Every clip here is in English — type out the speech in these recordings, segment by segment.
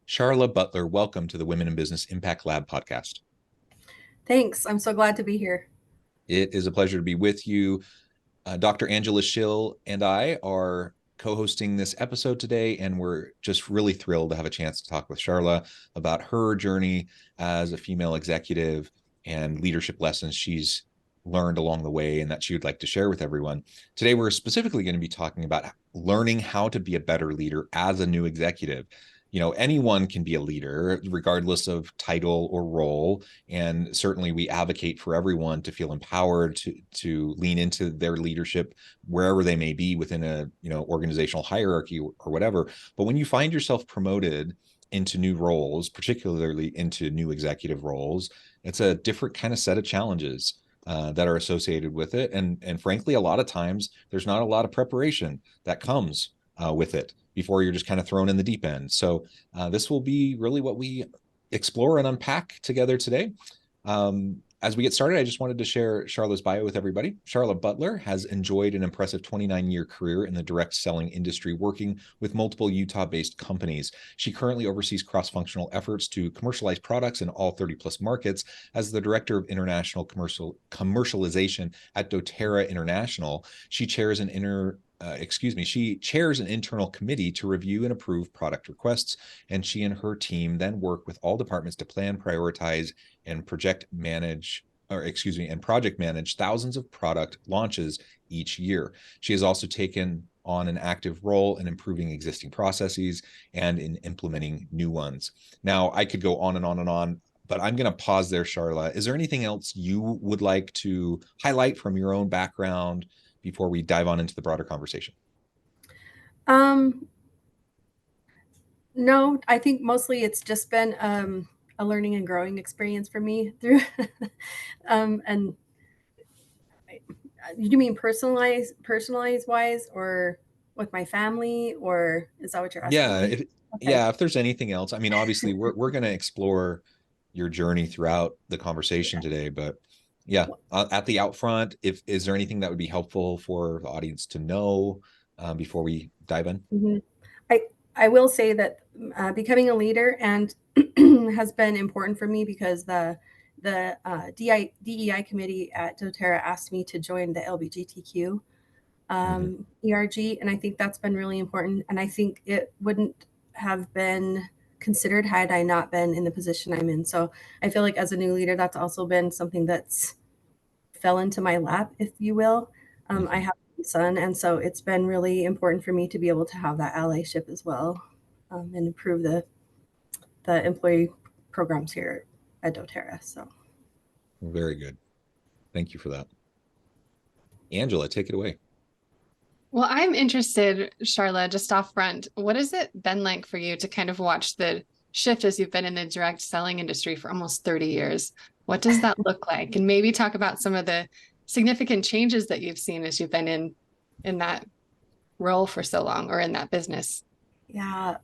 Sharla Butler, welcome to the Women in Business Impact Lab podcast. Thanks. I'm so glad to be here. It is a pleasure to be with you. Dr. Angela Schill and I are co-hosting this episode today, and we're just really thrilled to have a chance to talk with Sharla about her journey as a female executive and leadership lessons she's learned along the way and that she would like to share with everyone. Today, we're specifically going to be talking about learning how to be a better leader as a new executive. Anyone can be a leader regardless of title or role, and certainly we advocate for everyone to feel empowered to lean into their leadership wherever they may be within a organizational hierarchy or whatever. But when you find yourself promoted into new roles, particularly into new executive roles, it's a different kind of set of challenges that are associated with it, and frankly, a lot of times there's not a lot of preparation that comes with it before you're just kind of thrown in the deep end. So this will be really what we explore and unpack together today. As we get started, I just wanted to share Sharla's bio with everybody. Sharla Butler has enjoyed an impressive 29-year career in the direct selling industry, working with multiple Utah-based companies. She currently oversees cross-functional efforts to commercialize products in all 30-plus markets. As the Director of International Commercialization at doTERRA International, she chairs an internal committee to review and approve product requests, and she and her team then work with all departments to plan, prioritize, and project manage thousands of product launches each year. She has also taken on an active role in improving existing processes and in implementing new ones. Now, I could go on and on and on, but I'm going to pause there, Sharla. Is there anything else you would like to highlight from your own background before we dive on into the broader conversation? No, I think mostly it's just been a learning and growing experience for me through and you mean personalized wise, or with my family, or is that what you're asking Yeah, me? if Okay. yeah, if there's anything else, I mean, obviously we're going to explore your journey throughout the conversation today, but yeah, at the out front, if is there anything that would be helpful for the audience to know before we dive in? Mhm. I I will say that becoming a leader and has been important for me because the DEI committee at doTERRA asked me to join the LGBTQ Mm-hmm. ERG, and I think that's been really important. And I think it wouldn't have been considered had I not been in the position I'm in. So I feel like as a new leader, that's also been something that's fell into my lap, if you will. I Mm-hmm. have a son, and so it's been really important for me to be able to have that allyship as well, and improve the employee programs here at doTERRA. So. Very good. Thank you for that. Angela, take it away. Well, I'm interested, Sharla, just off front, what has it been like for you to kind of watch the shift as you've been in the direct selling industry for almost 30 years? What does that look like? And maybe talk about some of the significant changes that you've seen as you've been in that role for so long, or in that business. Yeah.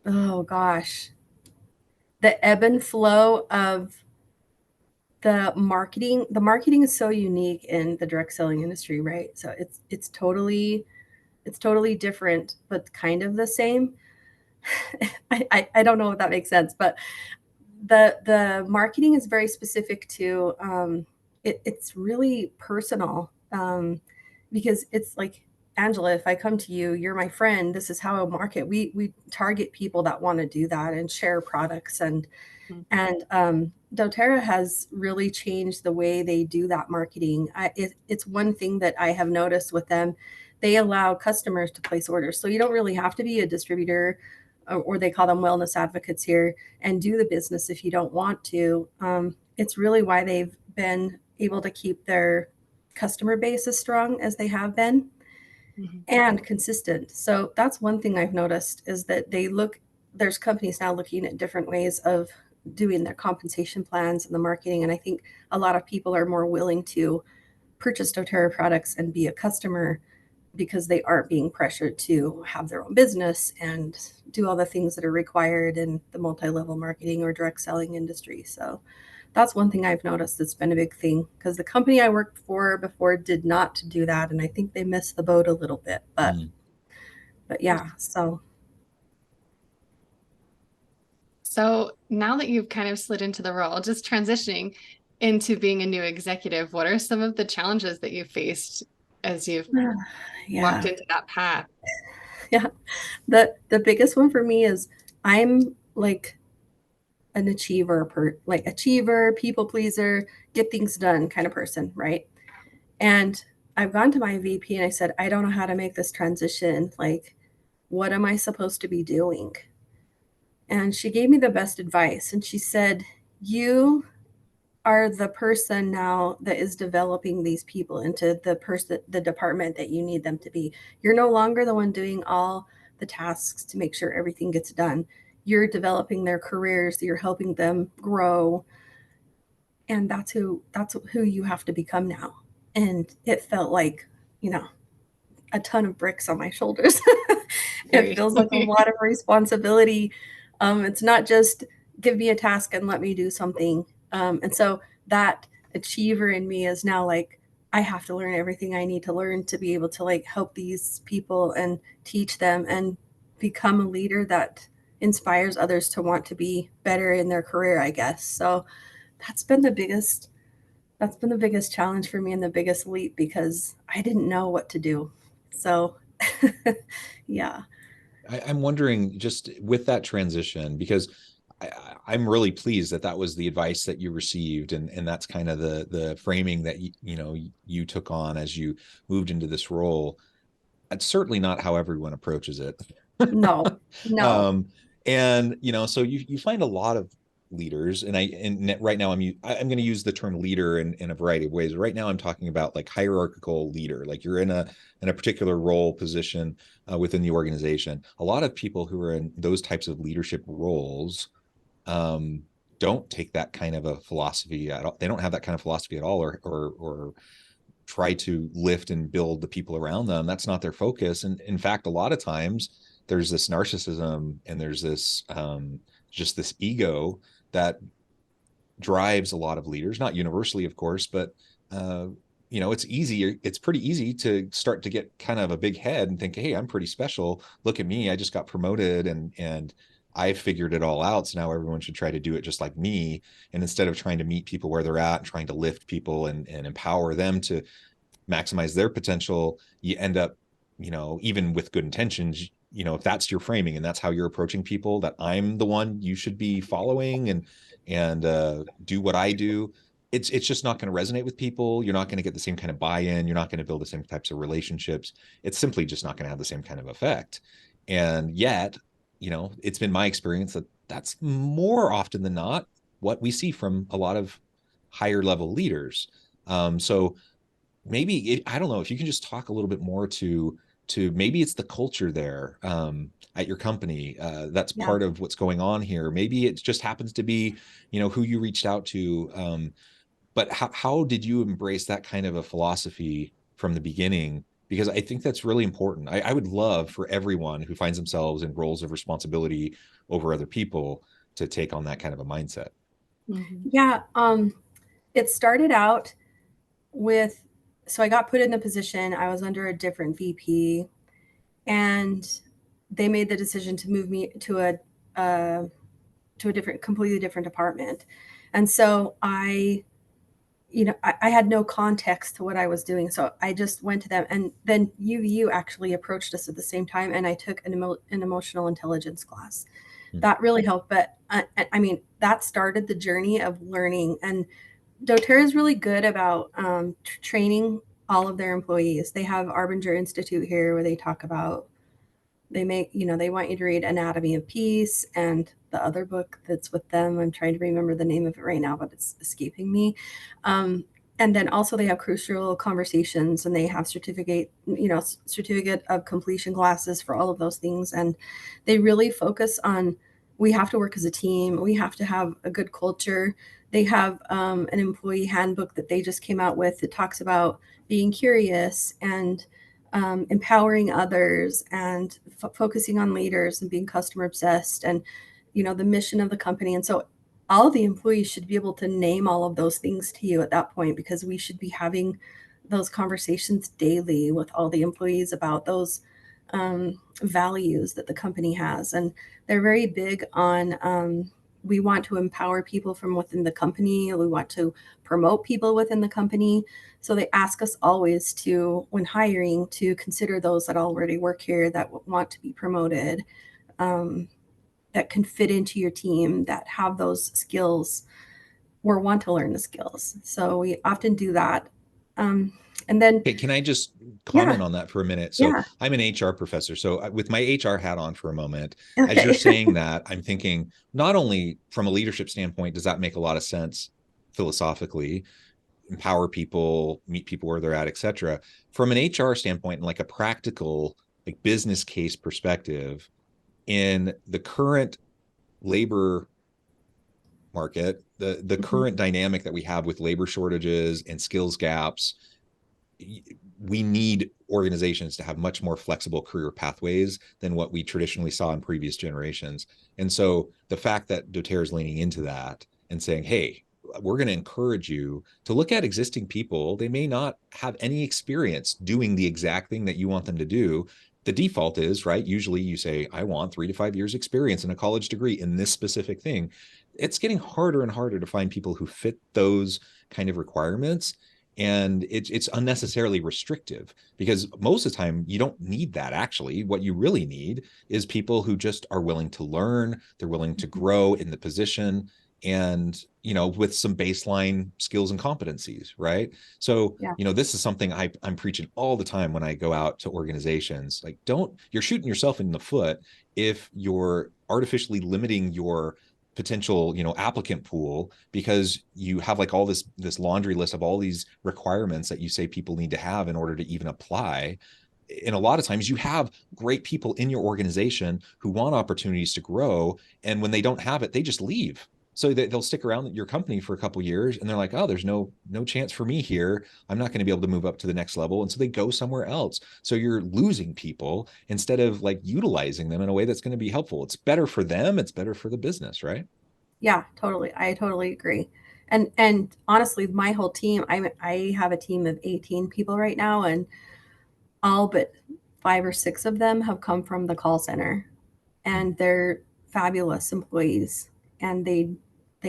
Oh gosh, the ebb and flow of the marketing is so unique in the direct selling industry, right? So it's totally different, but kind of the same. I don't know if that makes sense, but the marketing is very specific to it's really personal, because it's like, Angela, if I come to you, you're my friend, this is how I market. We target people that want to do that and share products, and doTERRA has really changed the way they do that marketing. It's one thing that I have noticed with them. They allow customers to place orders, so you don't really have to be a distributor, or they call them wellness advocates here, and do the business if you don't want to. It's really why they've been able to keep their customer base as strong as they have been, Mm-hmm. and consistent. So that's one thing I've noticed, is that there's companies now looking at different ways of doing their compensation plans and the marketing. And I think a lot of people are more willing to purchase doTERRA products and be a customer because they aren't being pressured to have their own business and do all the things that are required in the multi-level marketing or direct selling industry. So that's one thing I've noticed that's been a big thing, because the company I worked for before did not do that, and I think they missed the boat a little bit. But Mm. yeah, so So now that you've kind of slid into the role, just transitioning into being a new executive, what are some of the challenges that you faced as you've walked Yeah. into that path? Yeah. The biggest one for me is I'm like an achiever, people pleaser, get things done kind of person, right? And I've gone to my VP and I said, I don't know how to make this transition. Like, what am I supposed to be doing? And she gave me the best advice. And she said, you are the person now that is developing these people into the department that you need them to be. You're no longer the one doing all the tasks to make sure everything gets done. You're developing their careers, you're helping them grow, and that's who you have to become now. And it felt like, you know, a ton of bricks on my shoulders. It feels like a lot of responsibility. It's not just give me a task and let me do something. And so that achiever in me is now like, I have to learn everything I need to learn to be able to like help these people and teach them and become a leader that inspires others to want to be better in their career, I guess. So that's been the biggest that's been the biggest challenge for me and the biggest leap because I didn't know what to do. So, yeah. I'm wondering just with that transition, because I'm really pleased that that was the advice that you received, and that's kind of the framing that you took on as you moved into this role. That's certainly not how everyone approaches it. No, no. um, and so you find a lot of leaders, and right now I'm going to use the term leader in a variety of ways. Right now I'm talking about like hierarchical leader, like you're in a particular role position within the organization. A lot of people who are in those types of leadership roles um, don't take that kind of a philosophy at all. They don't have that kind of philosophy at all, or try to lift and build the people around them. That's not their focus. And in fact, a lot of times there's this narcissism and there's this just this ego that drives a lot of leaders, not universally, of course, but it's pretty easy to start to get kind of a big head and think, hey, I'm pretty special. Look at me. I just got promoted and I figured it all out. So now everyone should try to do it just like me. And instead of trying to meet people where they're at and trying to lift people and empower them to maximize their potential, you end up, even with good intentions, if that's your framing and that's how you're approaching people, that I'm the one you should be following and do what I do, it's just not going to resonate with people. You're not going to get the same kind of buy-in. You're not going to build the same types of relationships. It's simply just not going to have the same kind of effect. And yet, it's been my experience that that's more often than not what we see from a lot of higher level leaders. So maybe I don't know if you can just talk a little bit more to maybe it's the culture there at your company that's Yeah. part of what's going on here. Maybe it just happens to be who you reached out to, but how did you embrace that kind of a philosophy from the beginning? Because I think that's really important. I would love for everyone who finds themselves in roles of responsibility over other people to take on that kind of a mindset. Mhm. Yeah. It started out with, so I got put in the position, I was under a different VP, and they made the decision to move me uh, to a completely different department. And so I had no context to what I was doing. So I just went to them. And then you actually approached us at the same time. And I took an emotional intelligence class. Hmm. That really helped. But I mean, that started the journey of learning. And doTERRA is really good about training all of their employees. They have Arbinger Institute here where they talk about they want you to read Anatomy of Peace and the other book that's with them. I'm trying to remember the name of it right now, but it's escaping me. Um, and then also they have crucial conversations and they have certificate of completion classes for all of those things. And they really focus on, we have to work as a team. We have to have a good culture. They have an employee handbook that they just came out with that talks about being curious and empowering others and focusing on leaders and being customer obsessed and the mission of the company. And so all the employees should be able to name all of those things to you at that point, because we should be having those conversations daily with all the employees about those values that the company has. And they're very big on we want to empower people from within the company. We want to promote people within the company. So they ask us always to, when hiring, to consider those that already work here that want to be promoted, that can fit into your team, that have those skills or want to learn the skills. So we often do that. And then, okay, can I just yeah, comment on that for a minute? So yeah, I'm an HR professor. So with my HR hat on for a moment, as you're okay. saying that, I'm thinking not only from a leadership standpoint, does that make a lot of sense philosophically, empower people, meet people where they're at, et cetera. From an HR standpoint and like a practical, like business case perspective, in the current labor market, the Mhm. current dynamic that we have with labor shortages and skills gaps, we need organizations to have much more flexible career pathways than what we traditionally saw in previous generations. And so the fact that doTERRA is leaning into that and saying, hey, we're going to encourage you to look at existing people. They may not have any experience doing the exact thing that you want them to do. The default is, right? Usually you say, I want 3 to 5 years experience and a college degree in this specific thing. It's getting harder and harder to find people who fit those kind of requirements, and it's unnecessarily restrictive because most of the time you don't need that. Actually, what you really need is people who just are willing to learn, they're willing to grow in the position, and with some baseline skills and competencies, right? So Yeah. this is something I'm preaching all the time when I go out to organizations. Like, you're shooting yourself in the foot if you're artificially limiting your potential applicant pool because you have like all this laundry list of all these requirements that you say people need to have in order to even apply. And a lot of times you have great people in your organization who want opportunities to grow, and when they don't have it, they just leave. So they'll stick around your company for a couple of years and they're like, oh, there's no chance for me here. I'm not going to be able to move up to the next level. And so they go somewhere else. So you're losing people instead of like utilizing them in a way that's going to be helpful. It's better for them. It's better for the business, right? Yeah, totally. I totally agree. And honestly, my whole team, I have a team of 18 people right now, and all but 5 or 6 of them have come from the call center, Hmm. and they're fabulous employees, and they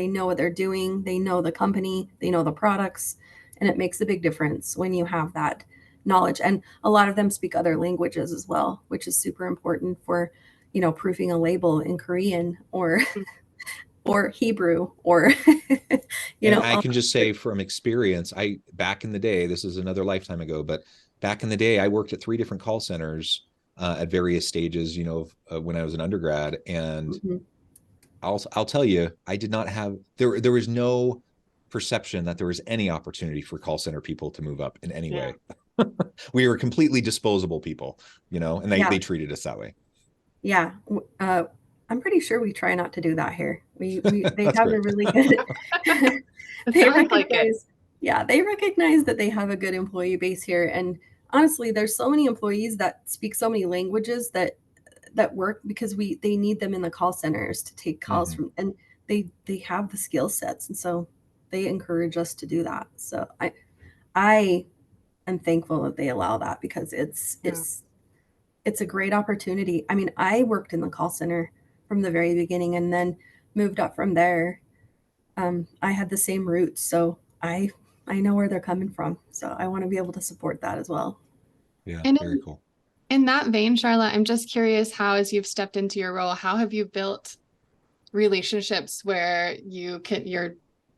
know what they're doing, they know the company, they know the products, and it makes a big difference when you have that knowledge. And a lot of them speak other languages as well, which is super important for, proofing a label in Korean or Hebrew or And I all can just say from experience, I back in the day, this is another lifetime ago, but back in the day, I worked at 3 different call centers at various stages, when I was an undergrad. And Mhm. I'll tell you, I did not have there was no perception that there was any opportunity for call center people to move up in any Yeah. way. We were completely disposable people, and they Yeah, they treated us that way. yeah. I'm pretty sure we try not to do that here. We they That's have a great. really good It they sounds like it. recognize yeah, they recognize that they have a good employee base here. And honestly, there's so many employees that speak so many languages that work because they need them in the call centers to take calls Mm-hmm. from, and they have the skill sets, and so they encourage us to do that. So I am thankful that they allow that because Yeah. it's a great opportunity. I mean, I worked in the call center from the very beginning and then moved up from there. I had the same roots, so I know where they're coming from. So I want to be able to support that as well. Yeah, And very cool. in that vein, Charlotte, I'm just curious how, as you've stepped into your role, how have you built relationships where you're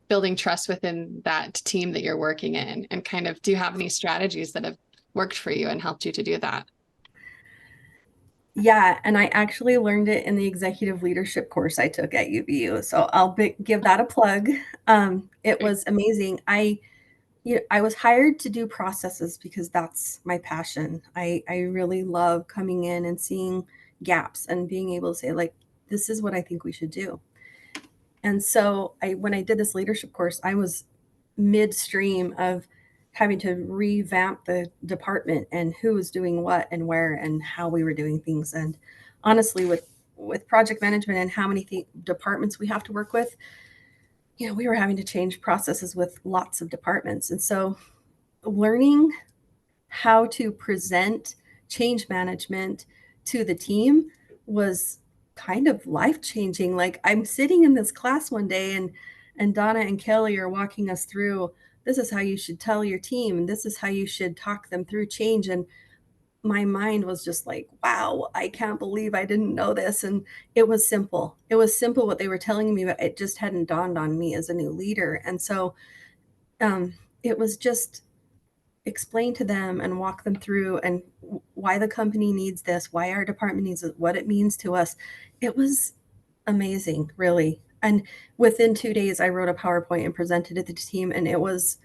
building trust within that team that you're working in? And kind of, do you have any strategies that have worked for you and helped you to do that? Yeah, and I actually learned it in the executive leadership course I took at UVU. So give that a plug. It Great. was amazing. I was hired to do processes because that's my passion. I really love coming in and seeing gaps and being able to say, like, this is what I think we should do. And so when I did this leadership course, I was midstream of having to revamp the department and who was doing what and where and how we were doing things. And honestly, with project management and how many departments we have to work with, we were having to change processes with lots of departments. And so learning how to present change management to the team was kind of life-changing. Like, I'm sitting in this class one day, and Donna and Kelly are walking us through, this is how you should tell your team, and this is how you should talk them through change. And my mind was just like, wow, I can't believe I didn't know this. And it was simple. It was simple what they were telling me, but it just hadn't dawned on me as a new leader. And so it was just explain to them and walk them through and why the company needs this, why our department needs it, what it means to us. It was amazing, really. And within 2 days, I wrote a PowerPoint and presented it to the team. And it was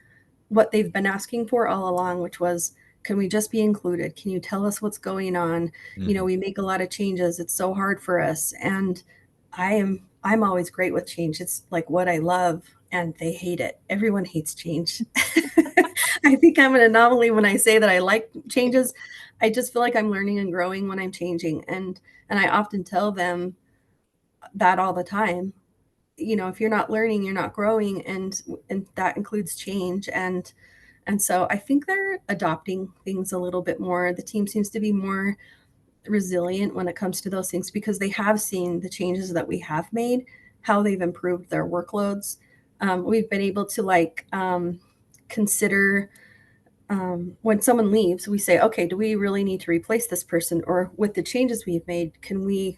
what they've been asking for all along, which was, can we just be included? Can you tell us what's going on? Mm-hmm. We make a lot of changes. It's so hard for us. And I'm always great with change. It's like what I love, and they hate it. Everyone hates change. I think I'm an anomaly when I say that I like changes. I just feel like I'm learning and growing when I'm changing. And I often tell them that all the time. If you're not learning, you're not growing, and that includes change. And so I think they're adopting things a little bit more. The team seems to be more resilient when it comes to those things because they have seen the changes that we have made, how they've improved their workloads. We've been able to consider when someone leaves, we say, okay, do we really need to replace this person? Or with the changes we've made, can we,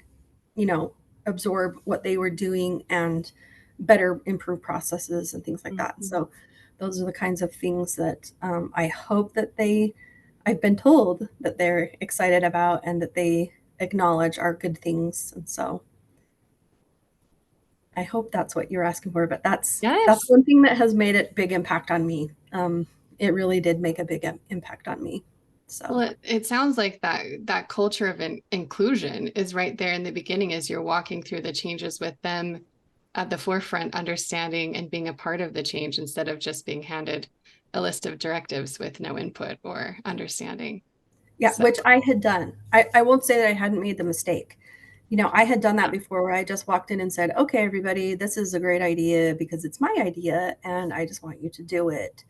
absorb what they were doing and better improve processes and things like that? So those are the kinds of things that I hope that I've been told that they're excited about and that they acknowledge are good things. And so I hope that's what you're asking for, but that's Yes. one thing that has made a big impact on me. It really did make a big impact on me. So Well, it sounds like that culture of inclusion is right there in the beginning as you're walking through the changes with them at the forefront, understanding and being a part of the change instead of just being handed a list of directives with no input or understanding. yeah, So, which I had done. I won't say that I hadn't made the mistake. I had done that before where I just walked in and said, okay, everybody, this is a great idea because it's my idea and I just want you to do it.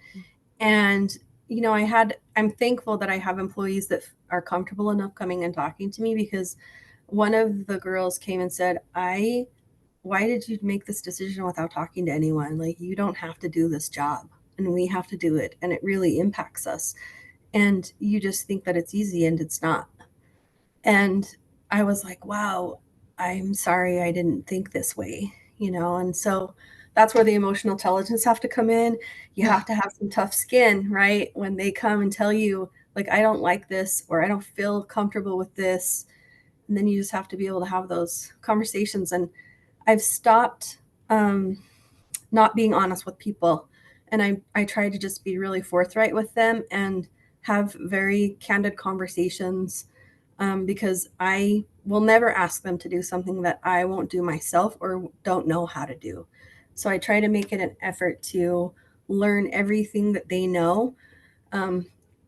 And, I'm thankful that I have employees that are comfortable enough coming and talking to me because one of the girls came and said, why did you make this decision without talking to anyone? Like, you don't have to do this job and we have to do it. And it really impacts us. And you just think that it's easy and it's not. And I was like, wow, I'm sorry I didn't think this way, and so that's where the emotional intelligence have to come in. You yeah. have to have some tough skin, right? When they come and tell you, like, I don't like this or I don't feel comfortable with this. And then you just have to be able to have those conversations. And I've stopped not being honest with people. And I try to just be really forthright with them and have very candid conversations because I will never ask them to do something that I won't do myself or don't know how to do. So I try to make it an effort to learn everything that they know. And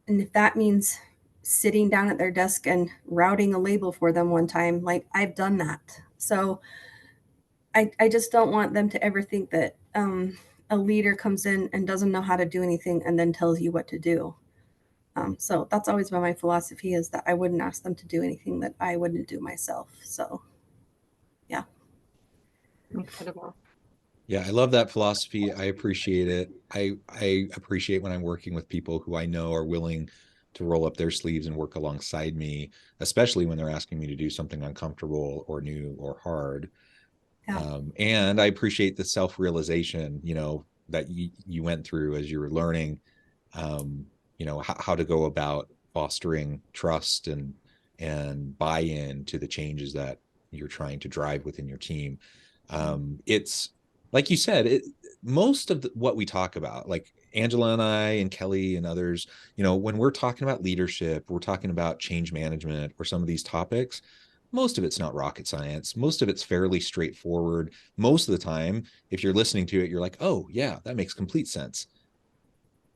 if that means sitting down at their desk and routing a label for them one time, like, I've done that. So I just don't want them to ever think that a leader comes in and doesn't know how to do anything and then tells you what to do. So that's always been my philosophy, is that I wouldn't ask them to do anything that I wouldn't do myself. So, yeah. Incredible. Yeah, I love that philosophy. I appreciate it. I appreciate when I'm working with people who I know are willing to roll up their sleeves and work alongside me, especially when they're asking me to do something uncomfortable or new or hard. Yeah. And I appreciate the self-realization, that you went through as you were learning, how to go about fostering trust and buy-in to the changes that you're trying to drive within your team. It's like you said, most of what we talk about, like Angela and I and Kelly and others, when we're talking about leadership, we're talking about change management or some of these topics, most of it's not rocket science. Most of it's fairly straightforward. Most of the time, if you're listening to it, you're like, oh, yeah, that makes complete sense.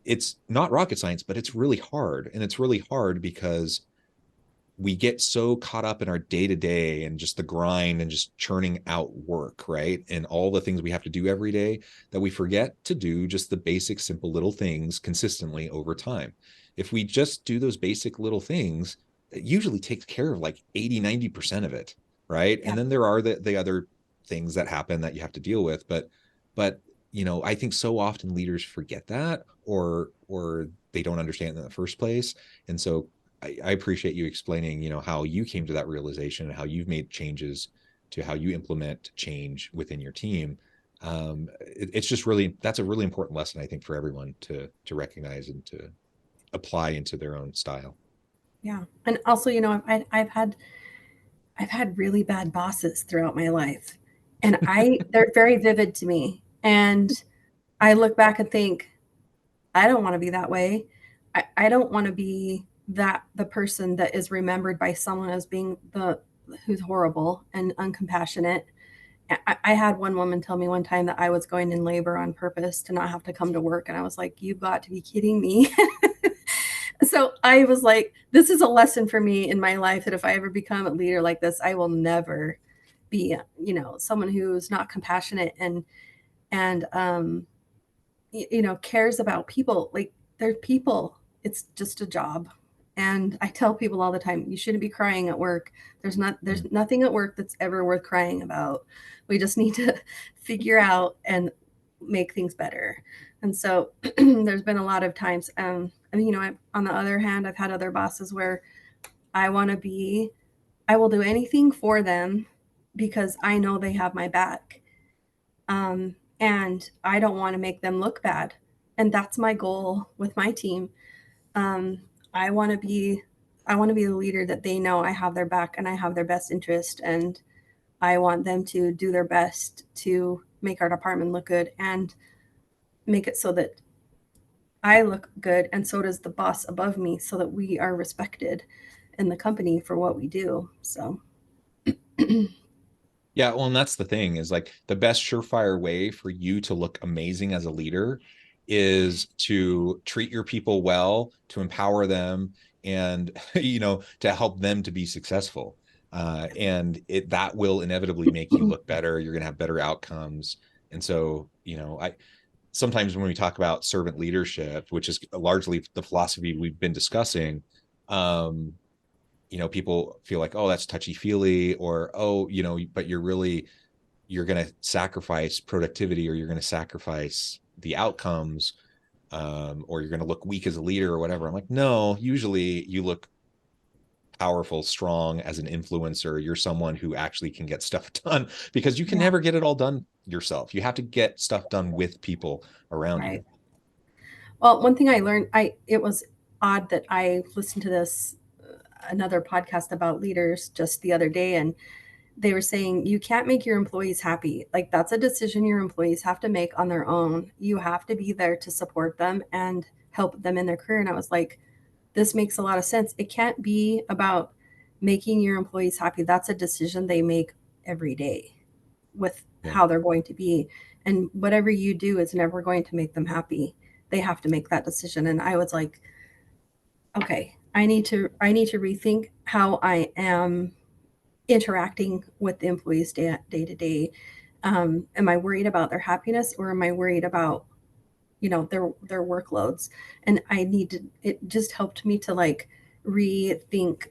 It's not rocket science, but it's really hard. And it's really hard because we get so caught up in our day to day and just the grind and just churning out work, right? And all the things we have to do every day that we forget to do just the basic, simple little things consistently over time. If we just do those basic little things, it usually takes care of like 80, 90% of it, right? Yeah. And then there are the other things that happen that you have to deal with. But I think so often leaders forget that, or they don't understand in the first place. And so I appreciate you explaining, how you came to that realization and how you've made changes to how you implement change within your team. It's just really, that's a really important lesson, I think, for everyone to recognize and to apply into their own style. Yeah. And also, I've had really bad bosses throughout my life, and they're very vivid to me. And I look back and think, I don't want to be that way. I don't want to be the person that is remembered by someone as being who's horrible and uncompassionate. I had one woman tell me one time that I was going in labor on purpose to not have to come to work. And I was like, you've got to be kidding me. So I was like, this is a lesson for me in my life that if I ever become a leader like this, I will never be, someone who's not compassionate and cares about people. Like, they're people. It's just a job. And I tell people all the time, you shouldn't be crying at work. There's nothing at work that's ever worth crying about. We just need to figure out and make things better. And so there's been a lot of times, on the other hand, I've had other bosses where I will do anything for them because I know they have my back. And I don't want to make them look bad. And that's my goal with my team. Um, I want to be the leader that they know I have their back and I have their best interest, and I want them to do their best to make our department look good and make it so that I look good, and so does the boss above me, so that we are respected in the company for what we do. So Yeah, well, and that's the thing, is like the best surefire way for you to look amazing as a leader is to treat your people well, to empower them, and to help them to be successful. And that will inevitably make you look better. You're going to have better outcomes. And so, I sometimes when we talk about servant leadership, which is largely the philosophy we've been discussing, people feel like, oh, that's touchy feely, or, oh, but you're going to sacrifice productivity, or you're going to sacrifice the outcomes, or you're going to look weak as a leader or whatever. I'm like, no, usually you look powerful, strong as an influencer. You're someone who actually can get stuff done, because you can never get it all done yourself. You have to get stuff done with people around you. right. Well, one thing I learned, it was odd that I listened to this another podcast about leaders just the other day, and they were saying you can't make your employees happy. Like, that's a decision your employees have to make on their own. You have to be there to support them and help them in their career. And I was like, this makes a lot of sense. It can't be about making your employees happy. That's a decision they make every day with how they're going to be. And whatever you do is never going to make them happy. They have to make that decision. And I was like, okay, I need to rethink how I am interacting with the employees day to day. Am I worried about their happiness, or am I worried about their workloads? And it just helped me to like rethink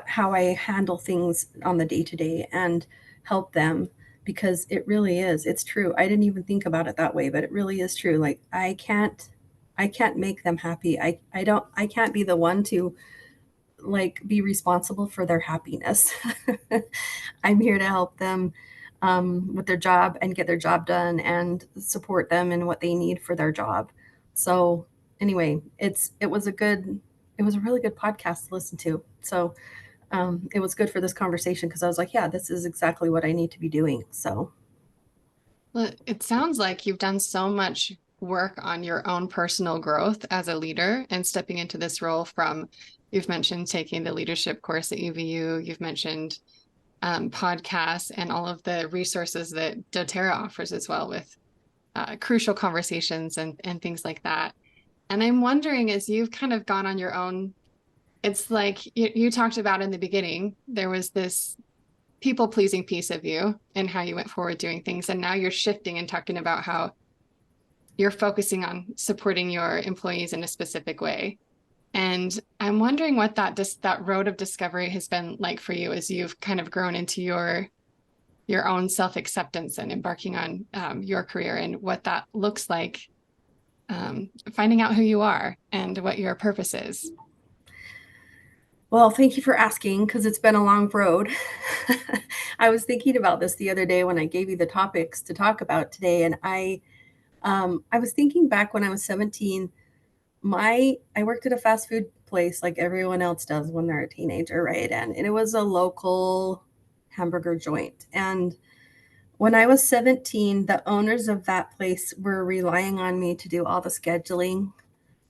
how I handle things on the day to day and help them, because it's true. I didn't even think about it that way, but it really is true. Like, I can't make them happy. I can't be the one to like be responsible for their happiness. I'm here to help them with their job and get their job done and support them in what they need for their job. So anyway, it was a really good podcast to listen to. So it was good for this conversation, because I was like, yeah, this is exactly what I need to be doing. So Well, it sounds like you've done so much work on your own personal growth as a leader and stepping into this role you've mentioned taking the leadership course at UVU, you've mentioned podcasts and all of the resources that doTERRA offers as well, with crucial conversations and things like that. And I'm wondering, as you've kind of gone on your own, it's like you talked about in the beginning, there was this people pleasing piece of you and how you went forward doing things. And now you're shifting and talking about how you're focusing on supporting your employees in a specific way. And I'm wondering what that road of discovery has been like for you as you've kind of grown into your own self-acceptance and embarking on your career, and what that looks like, finding out who you are and what your purpose is. Well, thank you for asking, because it's been a long road. I was thinking about this the other day when I gave you the topics to talk about today, and I was thinking back when I was 17. I worked at a fast food place like everyone else does when they're a teenager, right? And it was a local hamburger joint. And when I was 17, the owners of that place were relying on me to do all the scheduling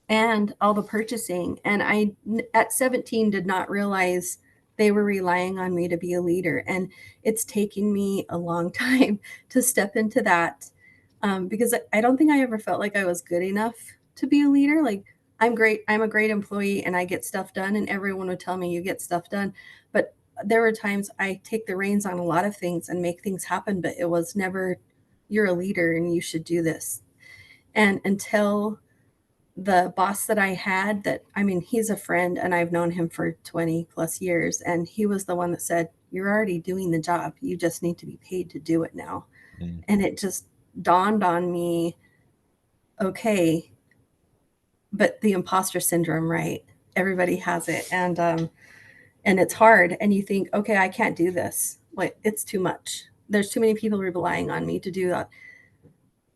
and all the purchasing. And I, at 17, did not realize they were relying on me to be a leader. And it's taken me a long time to step into that, because I don't think I ever felt like I was good enough to be a leader. Like, I'm great. I'm a great employee and I get stuff done. And everyone would tell me you get stuff done. But there were times I take the reins on a lot of things and make things happen. But it was never, you're a leader and you should do this. And until the boss that I had, that, I mean, he's a friend and I've known him for 20 plus years. And he was the one that said, you're already doing the job. You just need to be paid to do it now. Mm. And it just dawned on me, okay, but the imposter syndrome, right? Everybody has it. And it's hard. And you think, okay, I can't do this. Like, it's too much. There's too many people relying on me to do that.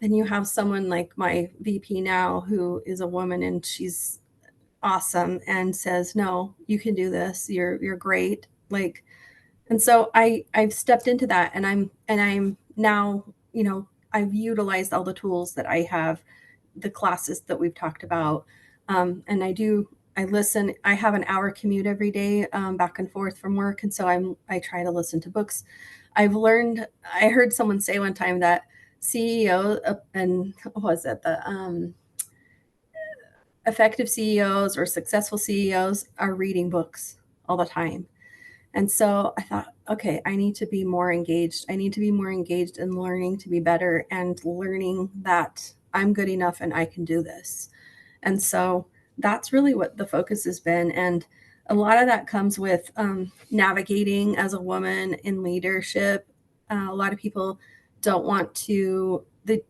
Then you have someone like my VP now, who is a woman and she's awesome and says, no, you can do this. You're great. Like, and so I've stepped into that, and I'm now, I've utilized all the tools that I have, the classes that we've talked about. And I listen. I have an hour commute every day, back and forth from work. And so I try to listen to books. I heard someone say one time that CEO, and what was it, the effective CEOs or successful CEOs are reading books all the time. And so I thought, okay, I need to be more engaged. I need to be more engaged in learning to be better and learning that I'm good enough and I can do this. And so that's really what the focus has been. And a lot of that comes with navigating as a woman in leadership. A lot of people don't want to, they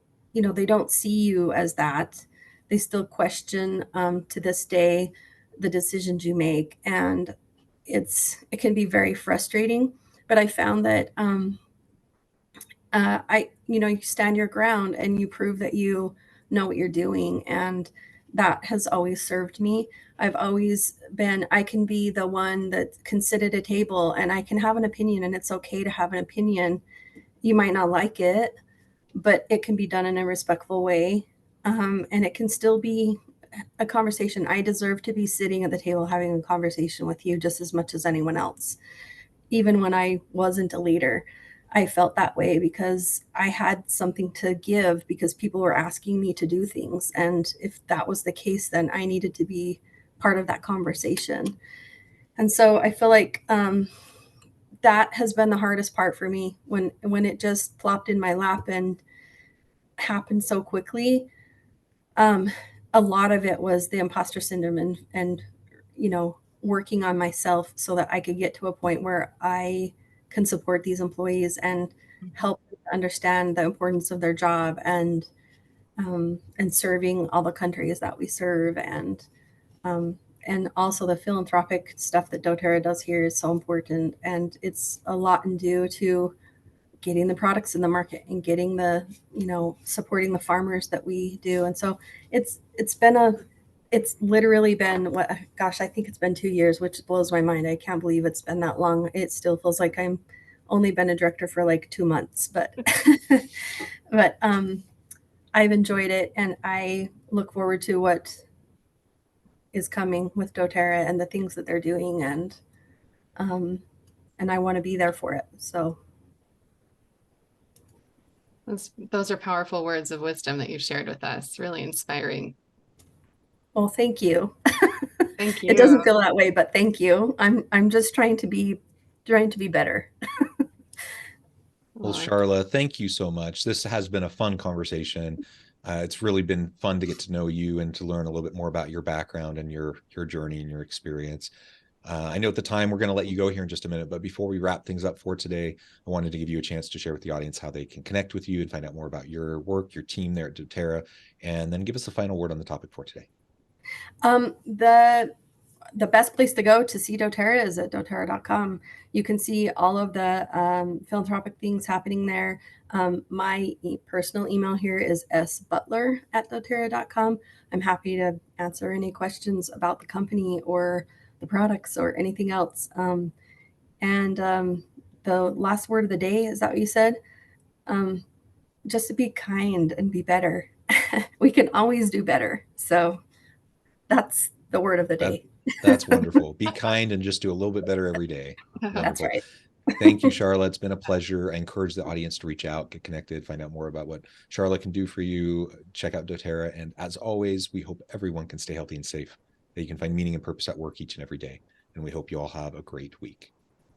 don't see you as that. They still question, to this day, the decisions you make. And it can be very frustrating. But I found that you stand your ground and you prove that you know what you're doing, and that has always served me. I can be the one that can sit at a table and I can have an opinion, and it's okay to have an opinion. You might not like it, but it can be done in a respectful way, and it can still be a conversation. I deserve to be sitting at the table having a conversation with you just as much as anyone else. Even when I wasn't a leader, I felt that way because I had something to give, because people were asking me to do things. And if that was the case, then I needed to be part of that conversation. And so I feel like, that has been the hardest part for me, when it just plopped in my lap and happened so quickly. Um, a lot of it was the imposter syndrome, and working on myself so that I could get to a point where I can support these employees and help them understand the importance of their job, and serving all the countries that we serve, and also the philanthropic stuff that doTERRA does here is so important, and it's a lot in due to getting the products in the market and getting supporting the farmers that we do. And so it's literally been, what, gosh, I think it's been 2 years, which blows my mind. I can't believe it's been that long. It still feels like I'm only been a director for like 2 months, but but I've enjoyed it, and I look forward to what is coming with doTERRA and the things that they're doing, um, and I want to be there for it. So Those are powerful words of wisdom that you've shared with us. Really inspiring. well, thank you. Thank It doesn't you. feel that way, but thank you. I'm just trying to be better. Well, Well, Sharla, thank you so much. This has been a fun conversation. It's really been fun to get to know you and to learn a little bit more about your background and your journey and your experience. I know at the time we're going to let you go here in just a minute, but before we wrap things up for today, I wanted to give you a chance to share with the audience how they can connect with you and find out more about your work, your team there at doTERRA, and then give us the final word on the topic for today. The best place to go to see doTERRA is at doTERRA.com. You can see all of the philanthropic things happening there. My personal email here is sbutler@doTERRA.com. I'm happy to answer any questions about the company or the products or anything else. The last word of the day, is that what you said? Just to be kind and be better. We can always do better. So that's the word of the day. That's wonderful. Be kind and just do a little bit better every day. Wonderful. That's right. Thank you, Sharla. It's been a pleasure. I encourage the audience to reach out, get connected, find out more about what Sharla can do for you. Check out doTERRA. And as always, we hope everyone can stay healthy and safe, that you can find meaning and purpose at work each and every day. And we hope you all have a great week.